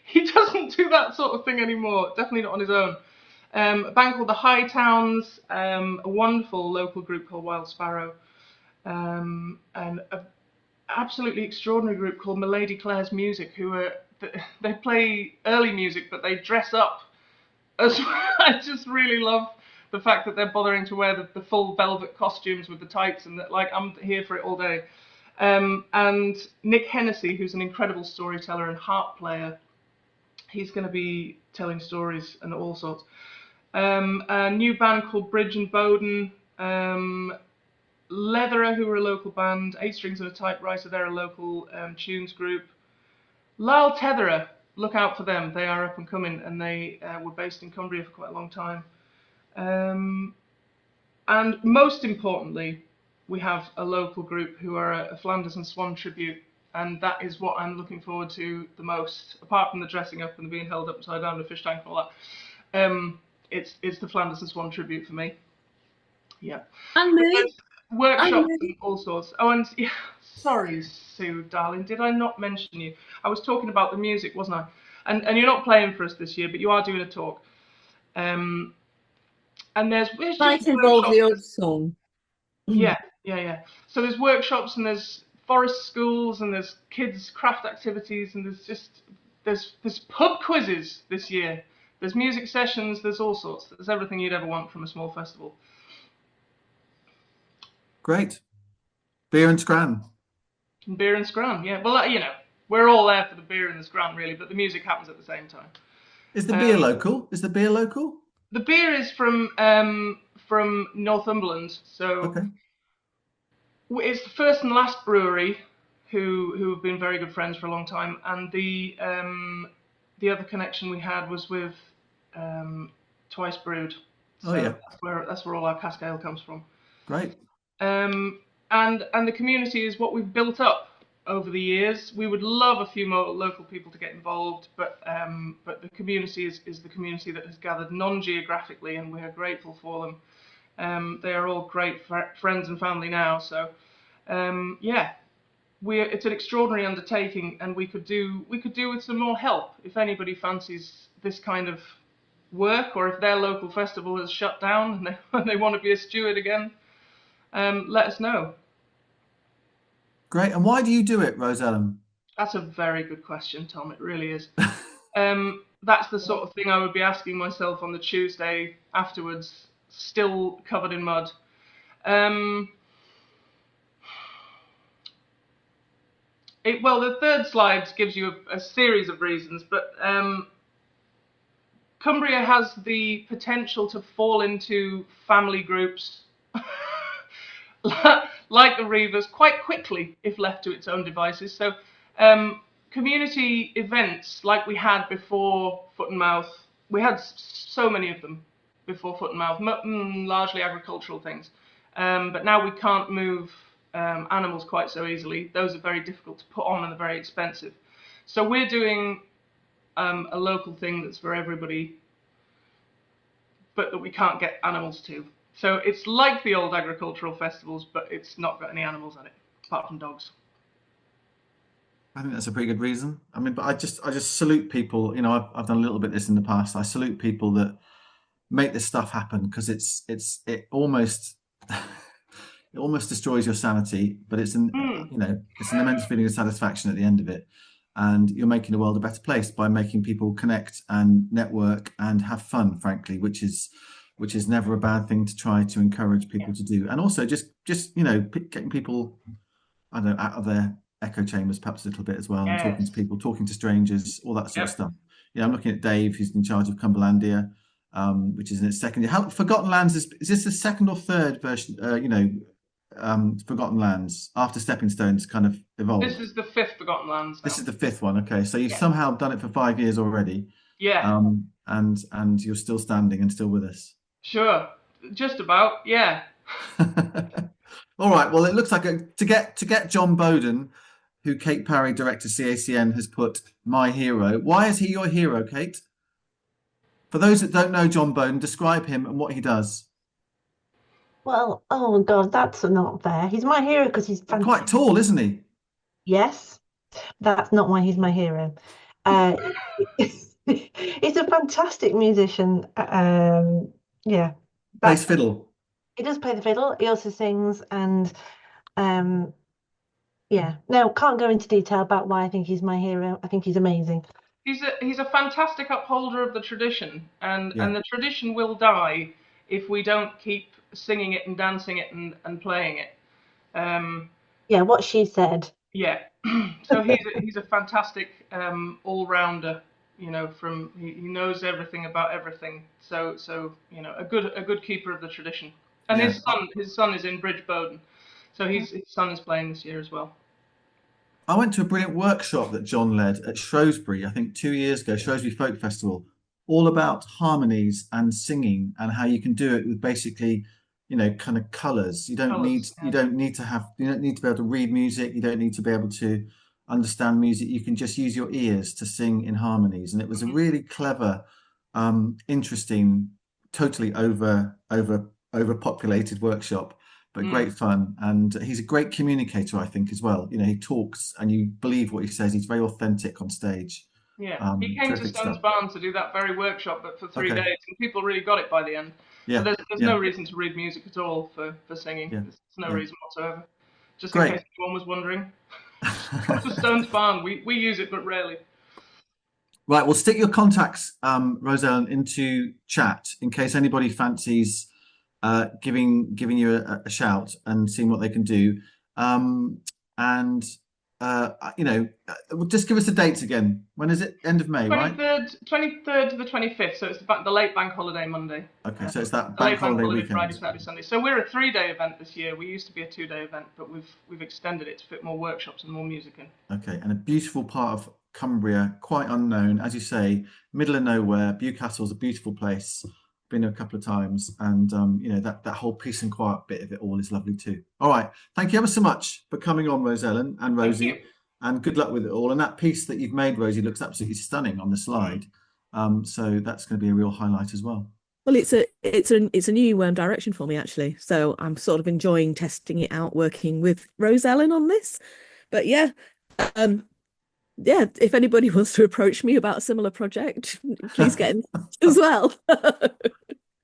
He doesn't do that sort of thing anymore, definitely not on his own. A band called the High Towns, a wonderful local group called Wild Sparrow, and an absolutely extraordinary group called Milady Claire's Music, they play early music, but they dress up as well. I just really love the fact that they're bothering to wear the full velvet costumes with the tights, and that, like, I'm here for it all day. And Nick Hennessy, who's an incredible storyteller and harp player, he's going to be telling stories and all sorts. A new band called Bridge and Bowden, Leatherer, who are a local band, 8 Strings and a Typewriter, they're a local tunes group. Lyle Tetherer, look out for them, they are up and coming, and they were based in Cumbria for quite a long time. And most importantly, we have a local group who are a Flanders and Swan tribute, and that is what I'm looking forward to the most, apart from the dressing up and the being held upside down in a fish tank and all that. It's the Flanders and Swan tribute for me. Yeah. And me. Workshops and all sorts. Oh, and yeah, sorry, Sue, darling, did I not mention you? I was talking about the music, wasn't I? And you're not playing for us this year, but you are doing a talk. And there's Might involve the old song. Yeah. So there's workshops, and there's forest schools, and there's kids' craft activities, and there's pub quizzes this year. There's music sessions, there's all sorts. There's everything you'd ever want from a small festival. Great. Beer and scran. Beer and scran, yeah. Well, we're all there for the beer and the scran, really, but the music happens at the same time. Is the beer local? Is the beer local? The beer is from Northumberland, so okay. It's the first and last brewery who have been very good friends for a long time, and the other connection we had was with Twice Brewed. So yeah, that's where all our cask ale comes from. Great. And the community is what we've built up over the years. We would love a few more local people to get involved, but the community is the community that has gathered non-geographically, and we are grateful for them. They are all great friends and family now. So it's an extraordinary undertaking, and we could do with some more help. If anybody fancies this kind of work, or if their local festival has shut down and they want to be a steward again, let us know. Great. And why do you do it, Rose Ellen? That's a very good question, Tom. It really is. That's the sort of thing I would be asking myself on the Tuesday afterwards, still covered in mud. The third slide gives you a series of reasons, but Cumbria has the potential to fall into family groups like the Reivers quite quickly if left to its own devices. So community events like we had before Foot and Mouth, we had so many of them before Foot and Mouth, largely agricultural things. But now we can't move animals quite so easily. Those are very difficult to put on and they're very expensive. So we're doing a local thing that's for everybody, but that we can't get animals to. So it's like the old agricultural festivals, but it's not got any animals on it, apart from dogs. I think that's a pretty good reason. I mean, but I just salute people. I've done a little bit of this in the past. I salute people that make this stuff happen, because it almost it almost destroys your sanity, but it's an immense feeling of satisfaction at the end of it. And you're making the world a better place by making people connect and network and have fun, frankly, which is never a bad thing to try to encourage people to do. And also just getting people, I don't know, out of their echo chambers perhaps a little bit as well, and talking to people, talking to strangers, all that sort of stuff. I'm looking at Dave, who's in charge of Cumberlandia, which is in its second year. Forgotten Lands, is this the second or third version, Forgotten Lands, after Stepping Stones kind of evolved? This is the 5th Forgotten Lands now. This is the 5th one, okay. So you've somehow done it for 5 years already. Yeah. And you're still standing and still with us. Sure, just about, yeah. All right, well, it looks like to get John Bowden, who Kate Parry, director CACN, has put my hero. Why is he your hero, Kate? For those that don't know John Bone, describe him and what he does. Well, oh God, that's not fair. He's my hero because he's Quite fantastic. tall, isn't he? Yes, that's not why he's my hero. Uh, he's a fantastic musician. Yeah, Plays fiddle. he does play the fiddle. He also sings, and yeah, no, can't go into detail about why I think he's my hero. I think he's amazing. He's a fantastic upholder of the tradition, and Yeah. the tradition will die if we don't keep singing it and dancing it and playing it. Yeah, what she said. Yeah, so he's a fantastic all-rounder. You know, he knows everything about everything. So you know, a good keeper of the tradition. And Yeah. his son is in Bridge Bowden, so his son is playing this year as well. I went to a brilliant workshop that John led at Shrewsbury, I think 2 years ago, Shrewsbury Folk Festival, all about harmonies and singing and how you can do it with basically, you know, kind of colours. You don't need to be able to read music. You don't need to be able to understand music. You can just use your ears to sing in harmonies. And it was a really clever, interesting, totally overpopulated workshop, but great fun. And he's a great communicator, I think, as well. You know, he talks and you believe what he says. He's very authentic on stage. Yeah, he came to Stones Barn to do that very workshop, but for 3 days, and people really got it by the end. Yeah, so there's no reason to read music at all for singing. Yeah. There's no reason whatsoever. Just Great. in case anyone was wondering. Come to Stones Barn. We use it, but rarely. Right, we'll stick your contacts, Rosellen, into chat in case anybody fancies giving you a shout and seeing what they can do. You know, just give us the dates again. When is it? End of May, 23rd, right? 23rd to the 25th. So it's the late bank holiday Monday. Okay, so it's that The bank late bank holiday holiday weekend. Friday, Saturday, Sunday. So we're a 3-day event this year. We used to be a 2-day event, but we've extended it to fit more workshops and more music in. Okay, and a beautiful part of Cumbria, quite unknown, as you say, middle of nowhere. Bewcastle is a beautiful place. Been there a couple of times, and you know, that whole peace and quiet bit of it all is lovely too. All right, thank you ever so much for coming on, Rosellen and Rosie, and good luck with it all. And that piece that you've made, Rosie, looks absolutely stunning on the slide. So that's going to be a real highlight as well. Well, it's a new direction for me, actually. So I'm sort of enjoying testing it out, working with Rosellen on this. But yeah, if anybody wants to approach me about a similar project, please get in touch as well.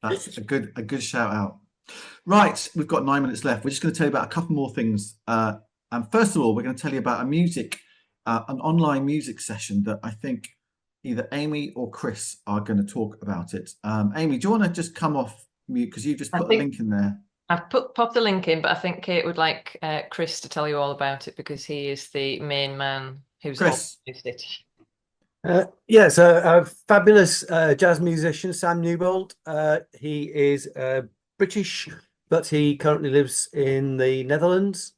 That's a good shout out. Right, we've got 9 minutes left. We're just going to tell you about a couple more things. And first of all, we're going to tell you about an online music session that I think either Amy or Chris are going to talk about it. Amy, do you want to just come off mute because you just put a link in there? I've popped the link in, but I think Kate would like Chris to tell you all about it because he is the main man who's organised it. Yes, a fabulous jazz musician, Sam Newbold. He is British, but he currently lives in the Netherlands.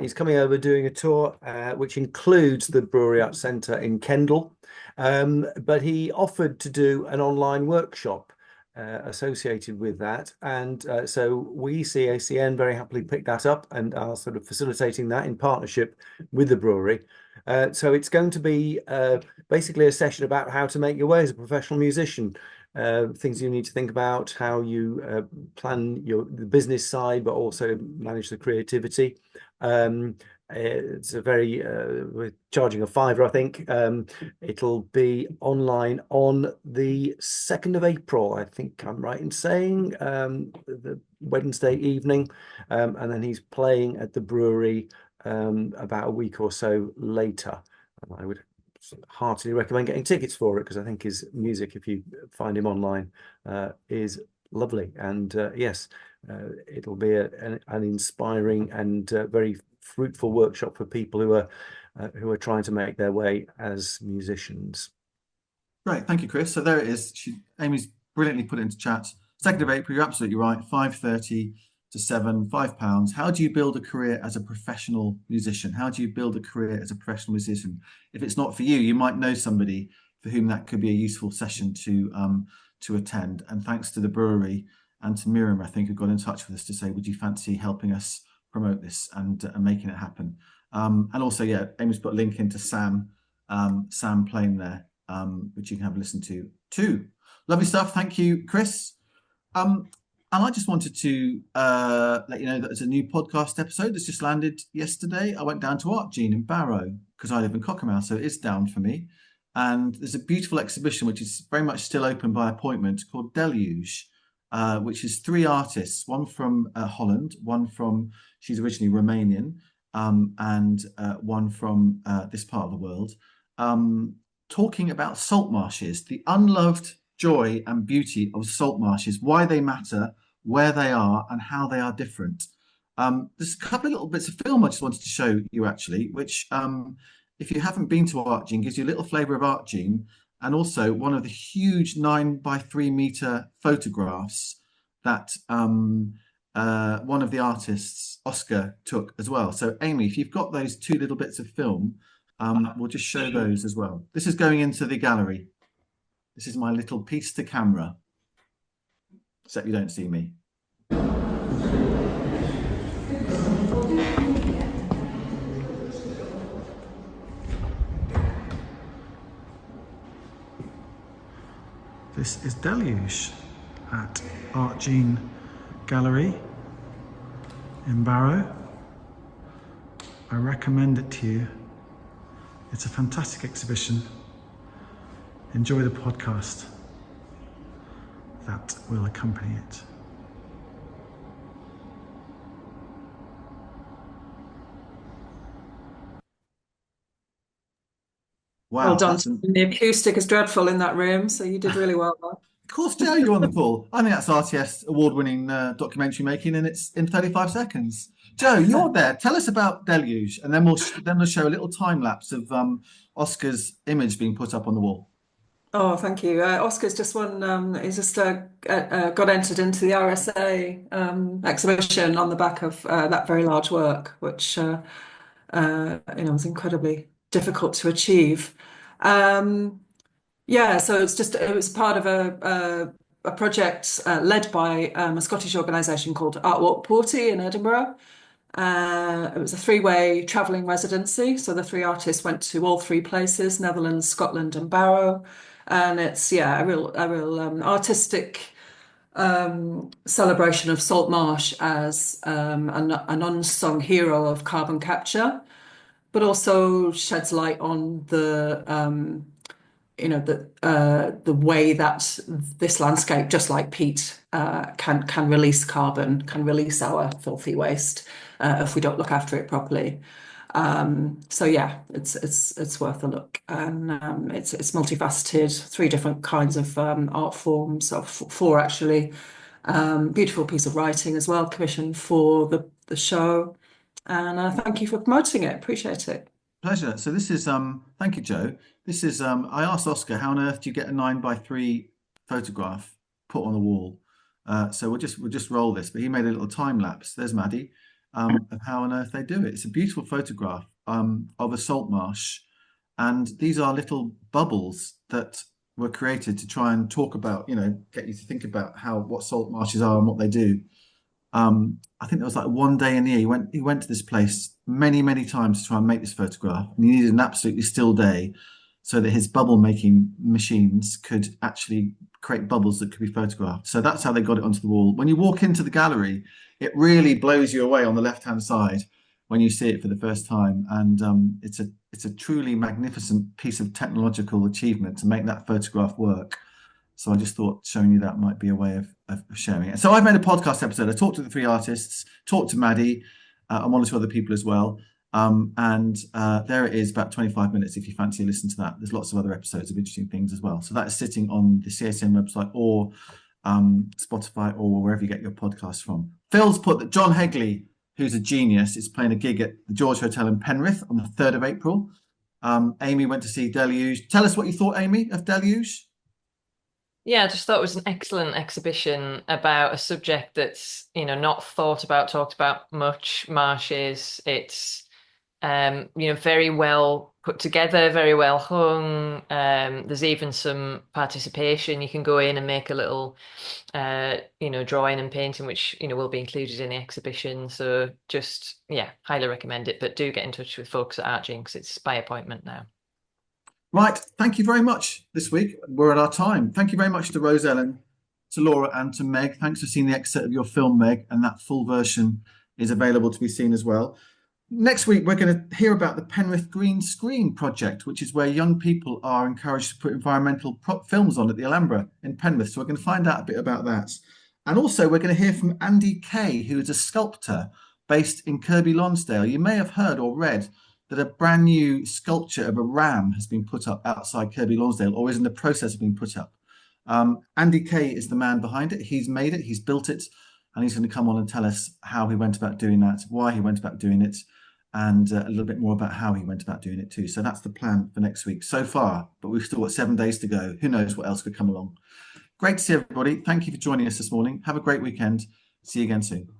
He's coming over doing a tour, which includes the Brewery Arts Centre in Kendal. But he offered to do an online workshop associated with that. And so we, CACN, very happily picked that up and are sort of facilitating that in partnership with the brewery. So it's going to be basically a session about how to make your way as a professional musician, things you need to think about, how you plan the business side, but also manage the creativity. It's a very, we're charging a £5, I think. It'll be online on the 2nd of April, I think I'm right in saying, the Wednesday evening. And then he's playing at the brewery about a week or so later. And I would heartily recommend getting tickets for it because I think his music, if you find him online, is lovely. And yes, it'll be an inspiring and very fruitful workshop for people who are trying to make their way as musicians. Great, thank you, Chris. So there it is. Amy's brilliantly put it into chat. 2nd of April, you're absolutely right. 5:30 to 7, £5. How do you build a career as a professional musician? How do you build a career as a professional musician? If it's not for you, you might know somebody for whom that could be a useful session to attend. And thanks to the brewery and to Miriam, I think, who got in touch with us to say, would you fancy helping us promote this and making it happen? And also, yeah, Amy's put a link into Sam playing there which you can have a listen to too. Lovely stuff. Thank you, Chris. And I just wanted to let you know that there's a new podcast episode that's just landed yesterday. I went down to Art Gene in Barrow because I live in Cockermouth, so it is down for me. And there's a beautiful exhibition which is very much still open by appointment called Deluge, which is 3 artists, one from Holland, one from, she's originally Romanian, and one from this part of the world, talking about salt marshes, the unloved joy and beauty of salt marshes, why they matter, where they are, and how they are different. There's a couple of little bits of film I just wanted to show you, actually, which, if you haven't been to Art Gene, gives you a little flavour of Art Gene, and also one of the huge 9 by 3 metre photographs that one of the artists, Oscar, took as well. So, Amy, if you've got those 2 little bits of film, we'll just show those as well. This is going into the gallery. This is my little piece to camera, except you don't see me. This is Deluge at Art Gene Gallery in Barrow. I recommend it to you. It's a fantastic exhibition. Enjoy the podcast that will accompany it. Wow, well done. The acoustic is dreadful in that room, so you did really well there. Of course, Joe, you're on the ball. I think that's RTS award-winning documentary making, and it's in 35 seconds. Joe, you're there. Tell us about Deluge, and then we'll show a little time lapse of Oscar's image being put up on the wall. Oh, thank you. Oscar's just won. He's just got entered into the RSA exhibition on the back of that very large work, which was incredibly difficult to achieve. Yeah, so it was part of a project led by a Scottish organisation called Art Walk Porty in Edinburgh. It was a 3-way travelling residency, so the 3 artists went to all 3 places: Netherlands, Scotland, and Barrow. And it's a real artistic celebration of salt marsh as an unsung hero of carbon capture, but also sheds light on the way that this landscape, just like peat, can release carbon, can release our filthy waste if we don't look after it properly. So yeah, it's worth a look, and it's multifaceted, 3 different kinds of art forms, or 4 actually. Beautiful piece of writing as well, commissioned for the show, and thank you for promoting it. Appreciate it. Pleasure. So this is thank you, Joe. This is I asked Oscar, how on earth do you get a 9 by 3 photograph put on the wall? So we'll just roll this, but he made a little time lapse. There's Maddie. Of how on earth they do it. It's a beautiful photograph of a salt marsh, and these are little bubbles that were created to try and talk about, get you to think about what salt marshes are and what they do. I think there was like one day in the year he went to this place many times to try and make this photograph, and he needed an absolutely still day so that his bubble making machines could actually create bubbles that could be photographed. So that's how they got it onto the wall. When you walk into the gallery, it really blows you away on the left-hand side when you see it for the first time. And it's a truly magnificent piece of technological achievement to make that photograph work. So I just thought showing you that might be a way of sharing it. So I've made a podcast episode. I talked to the 3 artists, talked to Maddie, and 1 or 2 other people as well. And there it is, about 25 minutes if you fancy to listen to that. There's lots of other episodes of interesting things as well. So that is sitting on the CSM website or Spotify or wherever you get your podcasts from. Phil's put that John Hegley, who's a genius, is playing a gig at the George Hotel in Penrith on the 3rd of April. Amy went to see Deluge. Tell us what you thought, Amy, of Deluge. Yeah, I just thought it was an excellent exhibition about a subject that's, not talked about much. Marshes. It's, very well put together, very well hung. There's even some participation. You can go in and make a little, drawing and painting, which, will be included in the exhibition. So highly recommend it. But do get in touch with folks at Art Gene because it's by appointment now. Right, thank you very much this week. We're at our time. Thank you very much to Rose Ellen, to Laura and to Meg. Thanks for seeing the excerpt of your film, Meg, and that full version is available to be seen as well. Next week, we're going to hear about the Penrith Green Screen project, which is where young people are encouraged to put environmental films on at the Alhambra in Penrith. So we're going to find out a bit about that. And also, we're going to hear from Andy Kay, who is a sculptor based in Kirkby Lonsdale. You may have heard or read that a brand new sculpture of a ram has been put up outside Kirkby Lonsdale, or is in the process of being put up. Andy Kay is the man behind it. He's made it, he's built it, and he's going to come on and tell us how he went about doing that, why he went about doing it, and a little bit more about how he went about doing it too. So that's the plan for next week so far, but we've still got 7 days to go. Who knows what else could come along. Great to see everybody. Thank you for joining us this morning. Have a great weekend. See you again soon.